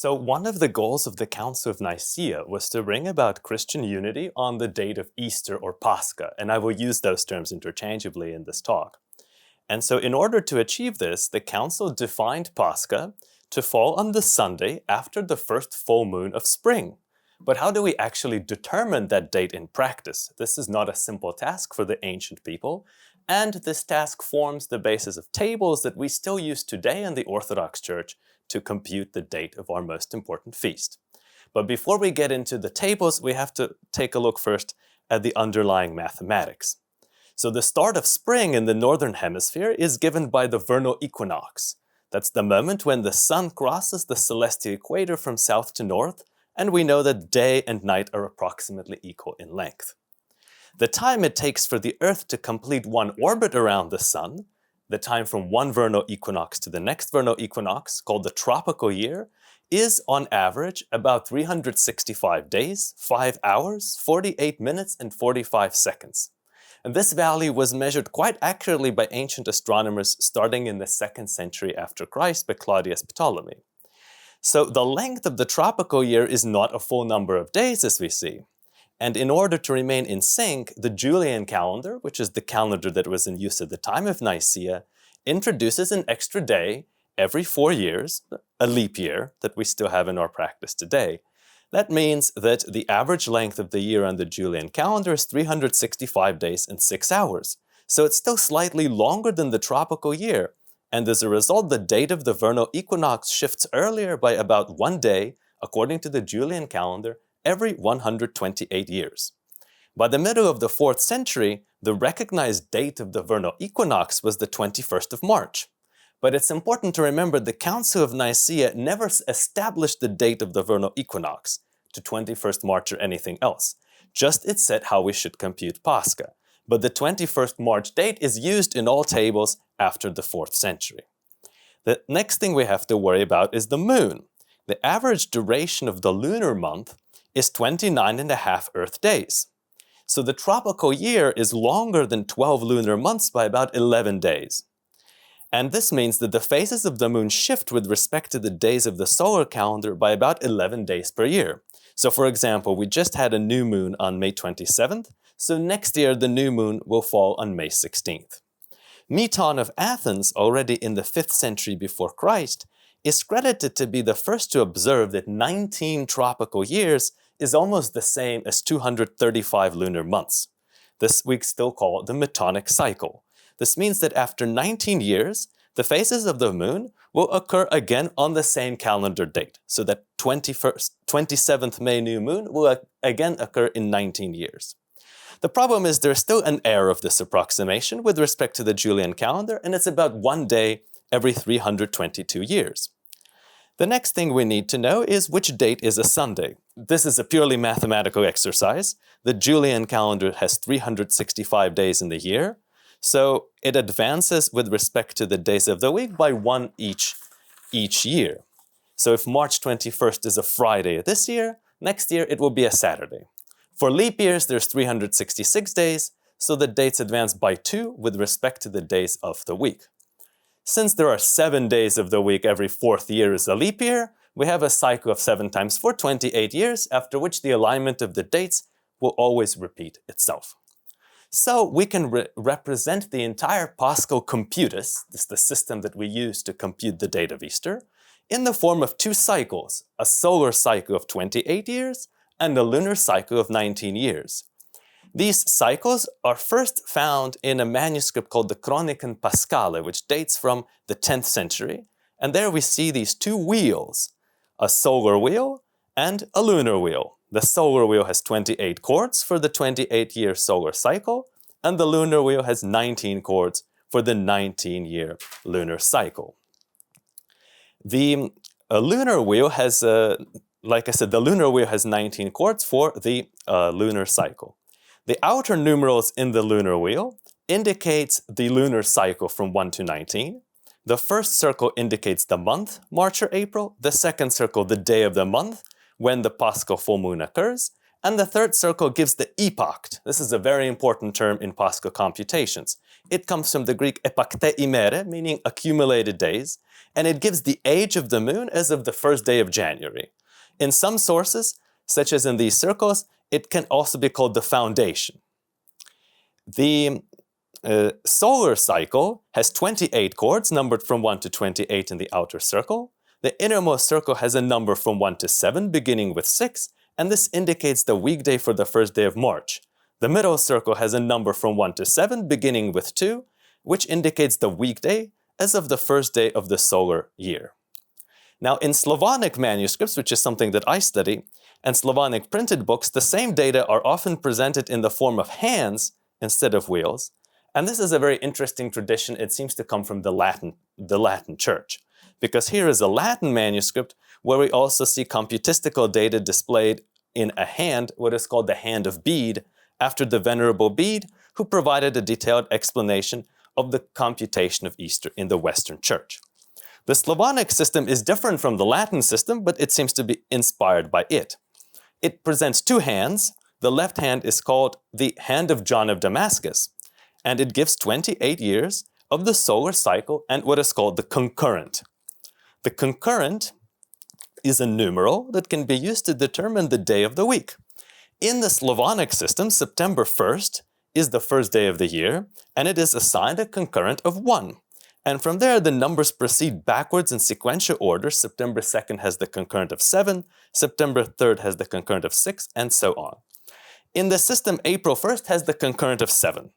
So one of the goals of the Council of Nicaea was to bring about Christian unity on the date of Easter or Pascha, and I will use those terms interchangeably in this talk. And so in order to achieve this, the Council defined Pascha to fall on the Sunday after the first full moon of spring. But how do we actually determine that date in practice? This is not a simple task for the ancient people, and this task forms the basis of tables that we still use today in the Orthodox Church to compute the date of our most important feast. But before we get into the tables, we have to take a look first at the underlying mathematics. So the start of spring in the northern hemisphere is given by the vernal equinox. That's the moment when the sun crosses the celestial equator from south to north, and we know that day and night are approximately equal in length. The time it takes for the Earth to complete one orbit around the sun, the time from one vernal equinox to the next vernal equinox, called the tropical year, is on average about 365 days, 5 hours, 48 minutes, and 45 seconds. And this value was measured quite accurately by ancient astronomers starting in the 2nd century after Christ by Claudius Ptolemy. So the length of the tropical year is not a full number of days, as we see. And in order to remain in sync, the Julian calendar, which is the calendar that was in use at the time of Nicaea, introduces an extra day every 4 years, a leap year that we still have in our practice today. That means that the average length of the year on the Julian calendar is 365 days and 6 hours. So it's still slightly longer than the tropical year. And as a result, the date of the vernal equinox shifts earlier by about 1 day, according to the Julian calendar, every 128 years. By the middle of the 4th century, the recognized date of the vernal equinox was the 21st of March. But it's important to remember the Council of Nicaea never established the date of the vernal equinox to 21st March or anything else. Just it said how we should compute Pascha. But the 21st March date is used in all tables after the 4th century. The next thing we have to worry about is the moon. The average duration of the lunar month is 29.5 Earth days. So the tropical year is longer than 12 lunar months by about 11 days. And this means that the phases of the moon shift with respect to the days of the solar calendar by about 11 days per year. So for example, we just had a new moon on May 27th, so next year the new moon will fall on May 16th. Meton of Athens, already in the 5th century before Christ, is credited to be the first to observe that 19 tropical years is almost the same as 235 lunar months. This we still call the Metonic cycle. This means that after 19 years, the phases of the moon will occur again on the same calendar date, so that 27th May new moon will again occur in 19 years. The problem is there's still an error of this approximation with respect to the Julian calendar, and it's about 1 day every 322 years. The next thing we need to know is which date is a Sunday. This is a purely mathematical exercise. The Julian calendar has 365 days in the year, so it advances with respect to the days of the week by 1 each year. So if March 21st is a Friday this year, next year it will be a Saturday. For leap years, there's 366 days, so the dates advance by 2 with respect to the days of the week. Since there are 7 days of the week every 4th year is a leap year, we have a cycle of 7 times 4, 28 years, after which the alignment of the dates will always repeat itself. So we can represent the entire Paschal computus, this is the system that we use to compute the date of Easter, in the form of 2 cycles, a solar cycle of 28 years and a lunar cycle of 19 years. These cycles are first found in a manuscript called the Chronicon Paschale, which dates from the 10th century. And there we see these 2 wheels, a solar wheel and a lunar wheel. The solar wheel has 28 chords for the 28-year solar cycle, and the lunar wheel has 19 chords for the 19-year lunar cycle. The lunar wheel has, like I said, the lunar wheel has 19 chords for the lunar cycle. The outer numerals in the lunar wheel indicates the lunar cycle from 1 to 19. The first circle indicates the month, March or April. The second circle, the day of the month, when the Paschal full moon occurs. And the third circle gives the epoch. This is a very important term in Paschal computations. It comes from the Greek epakte imere, meaning accumulated days, and it gives the age of the moon as of the first day of January. In some sources, such as in these circles, it can also be called the foundation. The solar cycle has 28 chords, numbered from 1 to 28 in the outer circle. The innermost circle has a number from 1 to 7, beginning with 6, and this indicates the weekday for the first day of March. The middle circle has a number from 1 to 7, beginning with 2, which indicates the weekday as of the first day of the solar year. Now, in Slavonic manuscripts, which is something that I study, and Slavonic printed books, the same data are often presented in the form of hands instead of wheels. And this is a very interesting tradition. It seems to come from the Latin Church. Because here is a Latin manuscript where we also see computistical data displayed in a hand, what is called the Hand of Bede, after the Venerable Bede, who provided a detailed explanation of the computation of Easter in the Western Church. The Slavonic system is different from the Latin system, but it seems to be inspired by it. It presents two hands. The left hand is called the Hand of John of Damascus, and it gives 28 years of the solar cycle and what is called the concurrent. The concurrent is a numeral that can be used to determine the day of the week. In the Slavonic system, September 1st is the first day of the year, and it is assigned a concurrent of 1. And from there, the numbers proceed backwards in sequential order. September 2nd has the concurrent of 7, September 3rd has the concurrent of 6, and so on. In the system, April 1st has the concurrent of 7.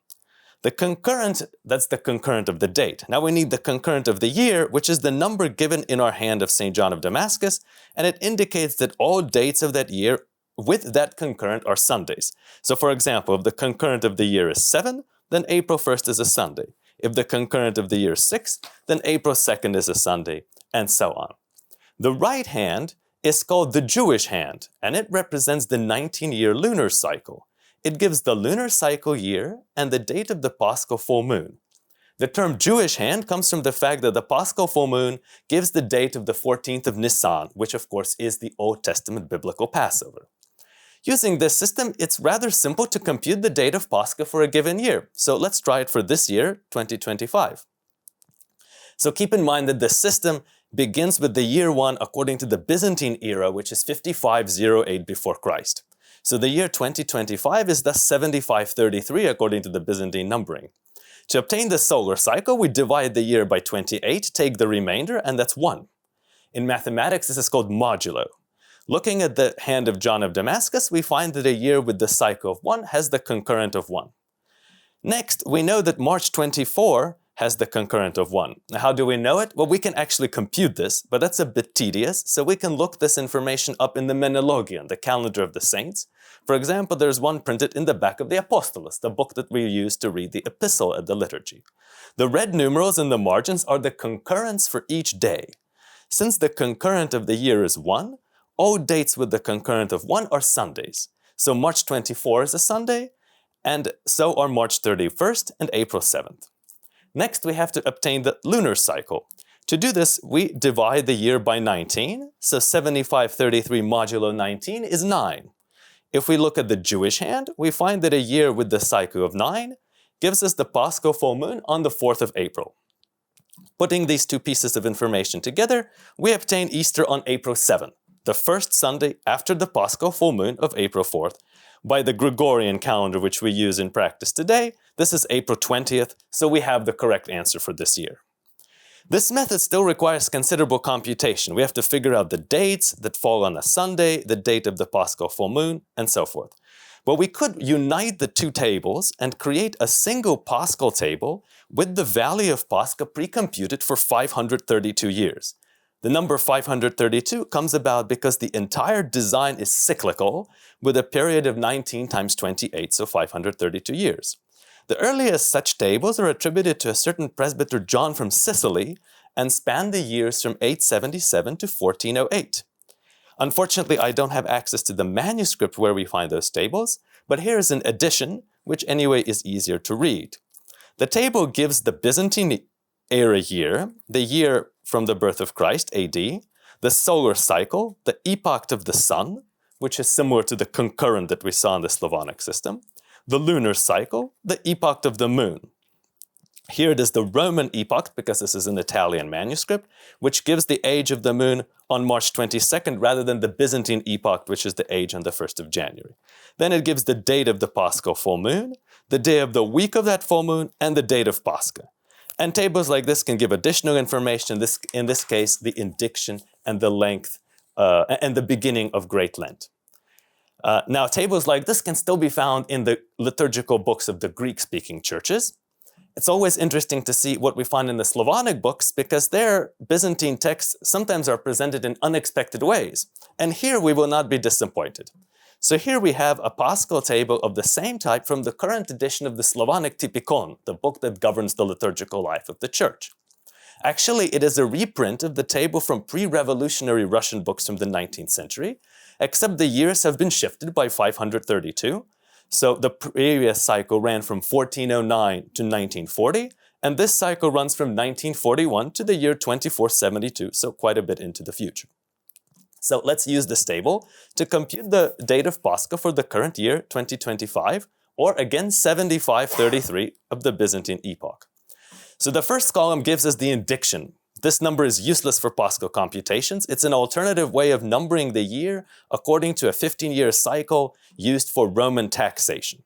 The concurrent, that's the concurrent of the date. Now we need the concurrent of the year, which is the number given in our hand of St. John of Damascus, and it indicates that all dates of that year with that concurrent are Sundays. So for example, if the concurrent of the year is 7, then April 1st is a Sunday. If the concurrent of the year is 6, then April 2nd is a Sunday, and so on. The right hand is called the Jewish hand, and it represents the 19-year lunar cycle. It gives the lunar cycle year and the date of the Paschal full moon. The term Jewish hand comes from the fact that the Paschal full moon gives the date of the 14th of Nisan, which of course is the Old Testament biblical Passover. Using this system, it's rather simple to compute the date of Pascha for a given year. So let's try it for this year, 2025. So keep in mind that the system begins with the year 1 according to the Byzantine era, which is 5508 before Christ. So the year 2025 is thus 7533 according to the Byzantine numbering. To obtain the solar cycle, we divide the year by 28, take the remainder, and that's 1. In mathematics, this is called modulo. Looking at the Hand of John of Damascus, we find that a year with the cycle of 1 has the concurrent of 1. Next, we know that March 24 has the concurrent of 1. Now, how do we know it? Well, we can actually compute this, but that's a bit tedious, so we can look this information up in the Menologion, the calendar of the saints. For example, there's one printed in the back of the Apostolos, the book that we use to read the epistle at the liturgy. The red numerals in the margins are the concurrents for each day. Since the concurrent of the year is 1, all dates with the concurrent of 1 are Sundays. So March 24 is a Sunday, and so are March 31st and April 7th. Next, we have to obtain the lunar cycle. To do this, we divide the year by 19, so 7533 modulo 19 is 9. If we look at the Jewish hand, we find that a year with the cycle of 9 gives us the Paschal full moon on the 4th of April. Putting these two pieces of information together, we obtain Easter on April 7th. The first Sunday after the Paschal full moon of April 4th. By the Gregorian calendar, which we use in practice today, this is April 20th, so we have the correct answer for this year. This method still requires considerable computation. We have to figure out the dates that fall on a Sunday, the date of the Paschal full moon, and so forth. But we could unite the two tables and create a single Paschal table with the value of Pascha pre-computed for 532 years. The number 532 comes about because the entire design is cyclical, with a period of 19 times 28, so 532 years. The earliest such tables are attributed to a certain presbyter John from Sicily and span the years from 877 to 1408. Unfortunately, I don't have access to the manuscript where we find those tables, but here is an edition, which anyway is easier to read. The table gives the Byzantine era year, the year from the birth of Christ, AD, the solar cycle, the epoch of the sun, which is similar to the concurrent that we saw in the Slavonic system, the lunar cycle, the epoch of the moon. Here it is the Roman epoch, because this is an Italian manuscript, which gives the age of the moon on March 22nd rather than the Byzantine epoch, which is the age on the 1st of January. Then it gives the date of the Paschal full moon, the day of the week of that full moon, and the date of Pascha. And tables like this can give additional information, in this case, the indiction and the length and the beginning of Great Lent. Now, tables like this can still be found in the liturgical books of the Greek-speaking churches. It's always interesting to see what we find in the Slavonic books, because their Byzantine texts sometimes are presented in unexpected ways. And here we will not be disappointed. So here we have a Paschal table of the same type from the current edition of the Slavonic Typicon, the book that governs the liturgical life of the church. Actually, it is a reprint of the table from pre-revolutionary Russian books from the 19th century, except the years have been shifted by 532. So the previous cycle ran from 1409 to 1940, and this cycle runs from 1941 to the year 2472, so quite a bit into the future. So let's use this table to compute the date of Pascha for the current year, 2025, or again 7533 of the Byzantine epoch. So the first column gives us the indiction. This number is useless for Paschal computations. It's an alternative way of numbering the year according to a 15-year cycle used for Roman taxation.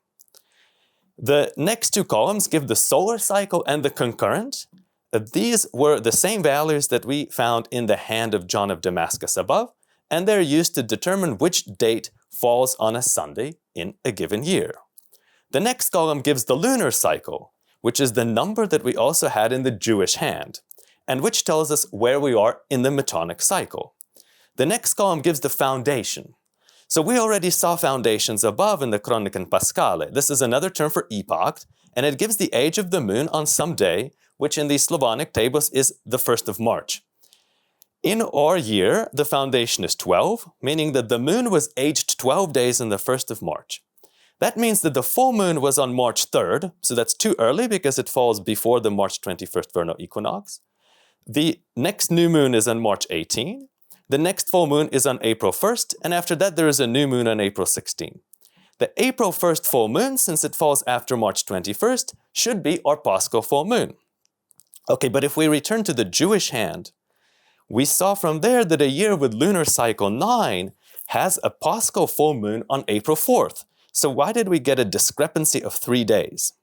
The next two columns give the solar cycle and the concurrent. These were the same values that we found in the hand of John of Damascus above, and they're used to determine which date falls on a Sunday in a given year. The next column gives the lunar cycle, which is the number that we also had in the Jewish hand, and which tells us where we are in the Metonic cycle. The next column gives the foundation. So we already saw foundations above in the Chronican Paschale. This is another term for epoch, and it gives the age of the moon on some day, which in these Slavonic tables is the 1st of March. In our year, the foundation is 12, meaning that the moon was aged 12 days in the 1st of March. That means that the full moon was on March 3rd, so that's too early because it falls before the March 21st vernal equinox. The next new moon is on March 18. The next full moon is on April 1st, and after that there is a new moon on April 16. The April 1st full moon, since it falls after March 21st, should be our Paschal full moon. Okay, but if we return to the Jewish hand, we saw from there that a year with lunar cycle 9 has a Paschal full moon on April 4th. So why did we get a discrepancy of 3 days?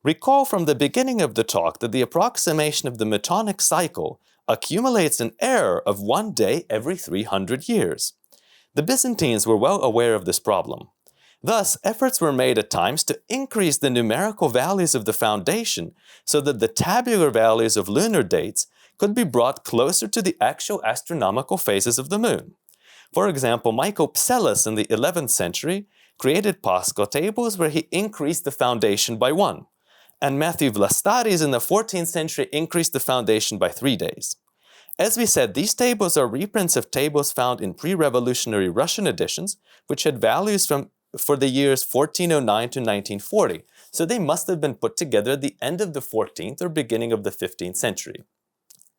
Recall from the beginning of the talk that the approximation of the Metonic cycle accumulates an error of 1 day every 300 years. The Byzantines were well aware of this problem. Thus, efforts were made at times to increase the numerical values of the foundation so that the tabular values of lunar dates could be brought closer to the actual astronomical phases of the moon. For example, Michael Psellos in the 11th century created Paschal tables where he increased the foundation by 1. And Matthew Vlastaris in the 14th century increased the foundation by 3 days. As we said, these tables are reprints of tables found in pre-revolutionary Russian editions, which had values for the years 1409 to 1940, so they must have been put together at the end of the 14th or beginning of the 15th century.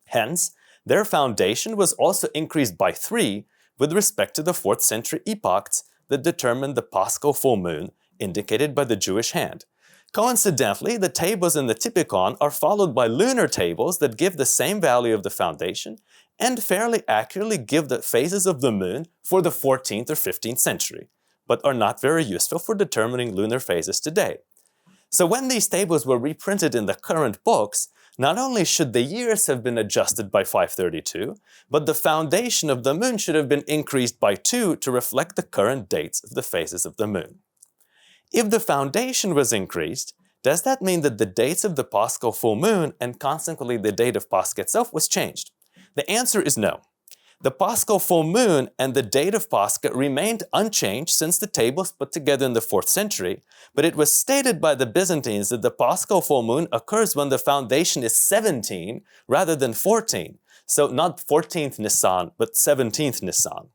Hence, their foundation was also increased by 3 with respect to the 4th century epochs that determined the Paschal full moon indicated by the Jewish hand. Coincidentally, the tables in the Typicon are followed by lunar tables that give the same value of the foundation and fairly accurately give the phases of the moon for the 14th or 15th century, but are not very useful for determining lunar phases today. So when these tables were reprinted in the current books, not only should the years have been adjusted by 532, but the foundation of the moon should have been increased by 2 to reflect the current dates of the phases of the moon. If the foundation was increased, does that mean that the dates of the Paschal full moon and consequently the date of Pascha itself was changed? The answer is no. The Paschal full moon and the date of Pascha remained unchanged since the tables put together in the 4th century, but it was stated by the Byzantines that the Paschal full moon occurs when the foundation is 17 rather than 14, so not 14th Nisan, but 17th Nisan.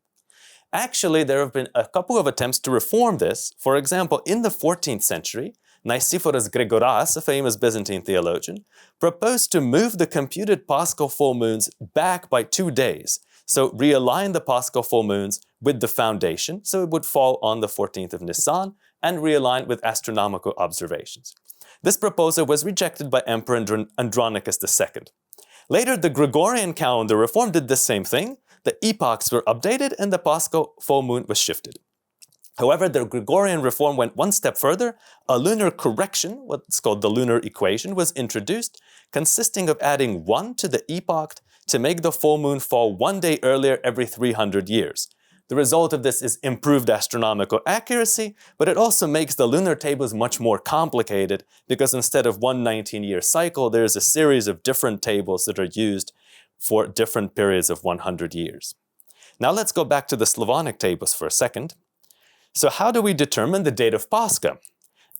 Actually, there have been a couple of attempts to reform this. For example, in the 14th century, Nicephorus Gregoras, a famous Byzantine theologian, proposed to move the computed Paschal full moons back by 2 days, so realign the Paschal full moons with the foundation, so it would fall on the 14th of Nisan and realign with astronomical observations. This proposal was rejected by Emperor Andronicus II. Later, the Gregorian calendar reform did the same thing. The epochs were updated and the Paschal full moon was shifted. However, the Gregorian reform went one step further. A lunar correction, what's called the lunar equation, was introduced, consisting of adding 1 to the epoch to make the full moon fall 1 day earlier every 300 years. The result of this is improved astronomical accuracy, but it also makes the lunar tables much more complicated because instead of one 19-year cycle, there's a series of different tables that are used for different periods of 100 years. Now let's go back to the Slavonic tables for a second. So how do we determine the date of Pascha?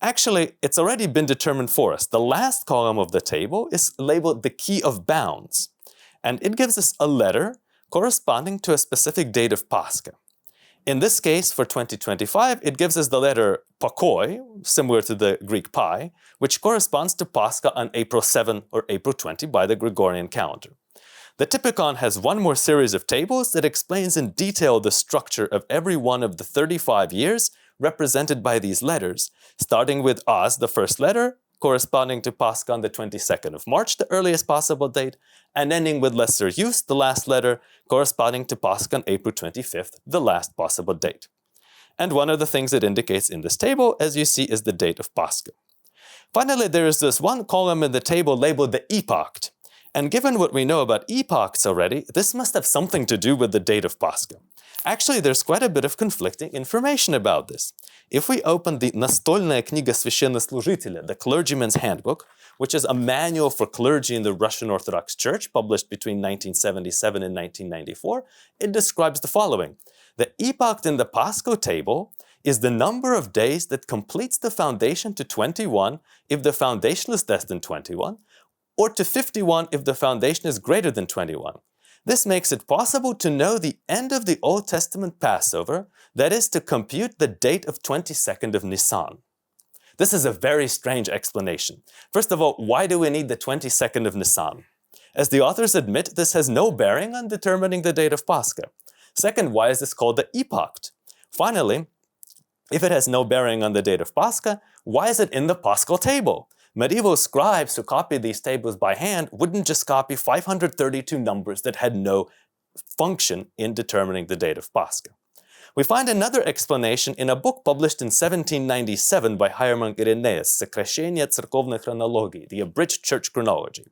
Actually, it's already been determined for us. The last column of the table is labeled the key of bounds, and it gives us a letter corresponding to a specific date of Pascha. In this case, for 2025, it gives us the letter pakoi, similar to the Greek pi, which corresponds to Pascha on April 7 or April 20 by the Gregorian calendar. The Typicon has one more series of tables that explains in detail the structure of every one of the 35 years represented by these letters, starting with As, the first letter, corresponding to Pascha on the 22nd of March, the earliest possible date, and ending with Lesser Use, the last letter, corresponding to Pascha on April 25th, the last possible date. And one of the things it indicates in this table, as you see, is the date of Pascha. Finally, there is this one column in the table labeled the epoch. And given what we know about epochs already, this must have something to do with the date of Pascha. Actually, there's quite a bit of conflicting information about this. If we open the Настольная книга священнослужителя, the clergyman's handbook, which is a manual for clergy in the Russian Orthodox Church, published between 1977 and 1994, it describes the following. The epoch in the Paschal table is the number of days that completes the foundation to 21 if the foundation is less than 21, or to 51 if the foundation is greater than 21. This makes it possible to know the end of the Old Testament Passover, that is, to compute the date of 22nd of Nisan. This is a very strange explanation. First of all, why do we need the 22nd of Nisan? As the authors admit, this has no bearing on determining the date of Pascha. Second, why is this called the epoch? Finally, if it has no bearing on the date of Pascha, why is it in the Paschal table? Medieval scribes who copied these tables by hand wouldn't just copy 532 numbers that had no function in determining the date of Pascha. We find another explanation in a book published in 1797 by Hieromonk Irenaeus, Сокращение церковной хронологии, the abridged church chronology.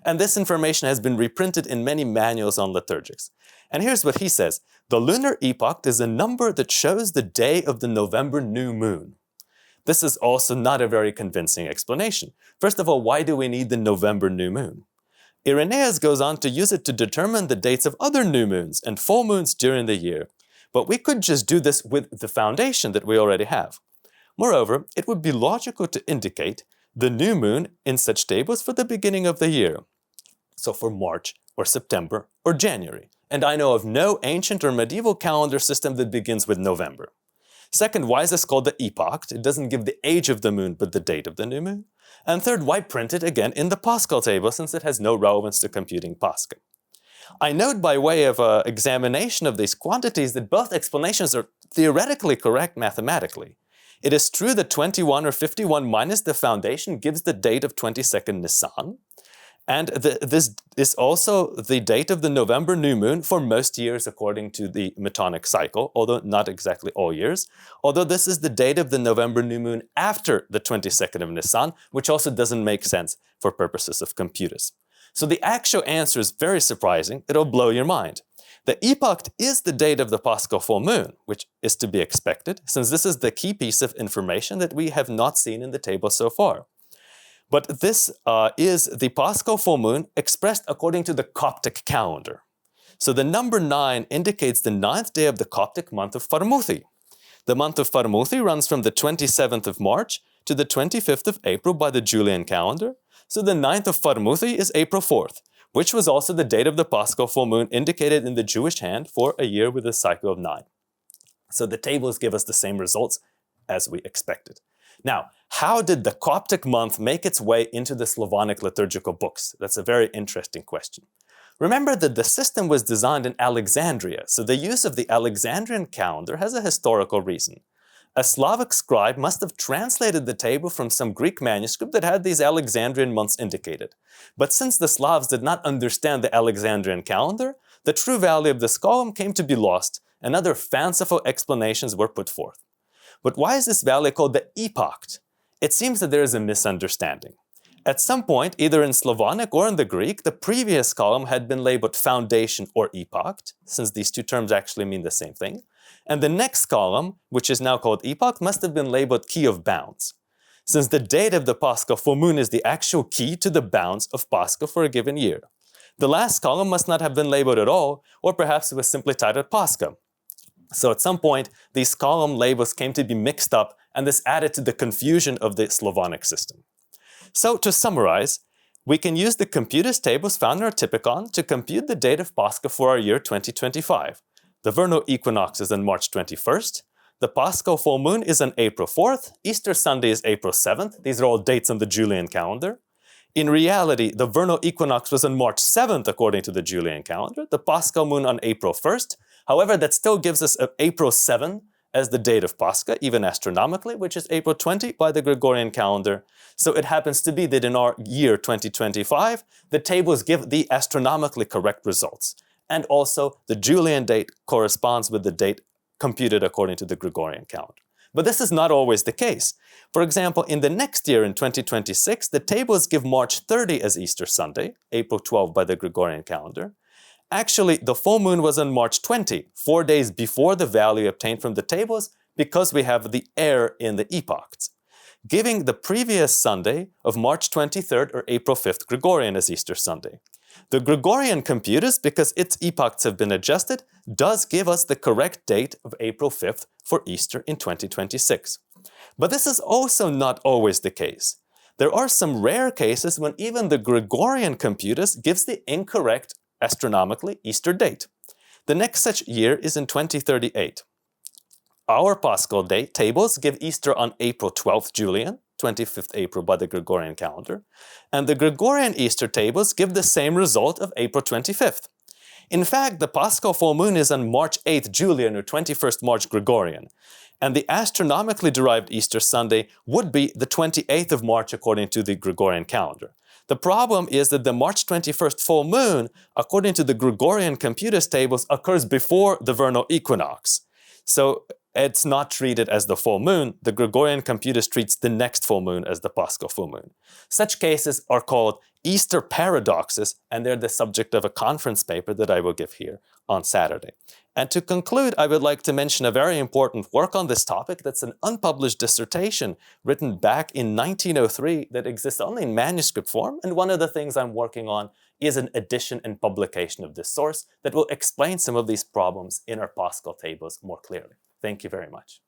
And this information has been reprinted in many manuals on liturgics. And here's what he says. The lunar epoch is a number that shows the day of the November new moon. This is also not a very convincing explanation. First of all, why do we need the November new moon? Irenaeus goes on to use it to determine the dates of other new moons and full moons during the year. But we could just do this with the foundation that we already have. Moreover, it would be logical to indicate the new moon in such tables for the beginning of the year. So for March or September or January. And I know of no ancient or medieval calendar system that begins with November. Second, why is this called the epoch? It doesn't give the age of the moon, but the date of the new moon. And third, why print it again in the Paschal table, since it has no relevance to computing Pascha? I note by way of examination of these quantities that both explanations are theoretically correct mathematically. It is true that 21 or 51 minus the foundation gives the date of 22nd Nisan, and this is also the date of the November new moon for most years according to the Metonic cycle, although not exactly all years, although this is the date of the November new moon after the 22nd of Nisan, which also doesn't make sense for purposes of computers. So the actual answer is very surprising. It'll blow your mind. The epoch is the date of the Paschal full moon, which is to be expected, since this is the key piece of information that we have not seen in the table so far. But this is the Paschal full moon expressed according to the Coptic calendar. So the number 9 indicates the 9th day of the Coptic month of Farmuthi. The month of Farmuthi runs from the 27th of March to the 25th of April by the Julian calendar. So the 9th of Farmuthi is April 4th, which was also the date of the Paschal full moon indicated in the Jewish hand for a year with a cycle of 9. So the tables give us the same results as we expected. Now, how did the Coptic month make its way into the Slavonic liturgical books? That's a very interesting question. Remember that the system was designed in Alexandria, so the use of the Alexandrian calendar has a historical reason. A Slavic scribe must have translated the table from some Greek manuscript that had these Alexandrian months indicated. But since the Slavs did not understand the Alexandrian calendar, the true value of this column came to be lost, and other fanciful explanations were put forth. But why is this value called the epoch? It seems that there is a misunderstanding. At some point, either in Slavonic or in the Greek, the previous column had been labeled foundation or epoch, since these two terms actually mean the same thing. And the next column, which is now called epoch, must have been labeled key of bounds. Since the date of the Paschal full moon is the actual key to the bounds of Pascha for a given year. The last column must not have been labeled at all, or perhaps it was simply titled Pascha. So at some point, these column labels came to be mixed up, and this added to the confusion of the Slavonic system. So to summarize, we can use the computer's tables found in our Typicon to compute the date of Pascha for our year 2025. The vernal equinox is on March 21st, the Paschal full moon is on April 4th, Easter Sunday is April 7th, these are all dates on the Julian calendar. In reality, the vernal equinox was on March 7th according to the Julian calendar, the Paschal moon on April 1st, however that still gives us April 7 as the date of Pascha, even astronomically, which is April 20 by the Gregorian calendar. So it happens to be that in our year 2025, the tables give the astronomically correct results. And also, the Julian date corresponds with the date computed according to the Gregorian calendar. But this is not always the case. For example, in the next year, in 2026, the tables give March 30 as Easter Sunday, April 12 by the Gregorian calendar. Actually, the full moon was on March 20, 4 days before the value obtained from the tables, because we have the error in the epochs, giving the previous Sunday of March 23rd or April 5th Gregorian as Easter Sunday. The Gregorian computers, because its epochs have been adjusted, does give us the correct date of April 5th for Easter in 2026. But this is also not always the case. There are some rare cases when even the Gregorian computers gives the incorrect astronomically Easter date. The next such year is in 2038. Our Paschal date tables give Easter on April 12th Julian, 25th April by the Gregorian calendar, and the Gregorian Easter tables give the same result of April 25th. In fact, the Paschal full moon is on March 8th Julian or 21st March Gregorian, and the astronomically derived Easter Sunday would be the 28th of March according to the Gregorian calendar. The problem is that the March 21st full moon, according to the Gregorian computers tables, occurs before the vernal equinox. So it's not treated as the full moon. The Gregorian computers treats the next full moon as the Paschal full moon. Such cases are called Easter paradoxes, and they're the subject of a conference paper that I will give here on Saturday. And to conclude, I would like to mention a very important work on this topic that's an unpublished dissertation written back in 1903 that exists only in manuscript form, and one of the things I'm working on is an edition and publication of this source that will explain some of these problems in our Paschal tables more clearly. Thank you very much.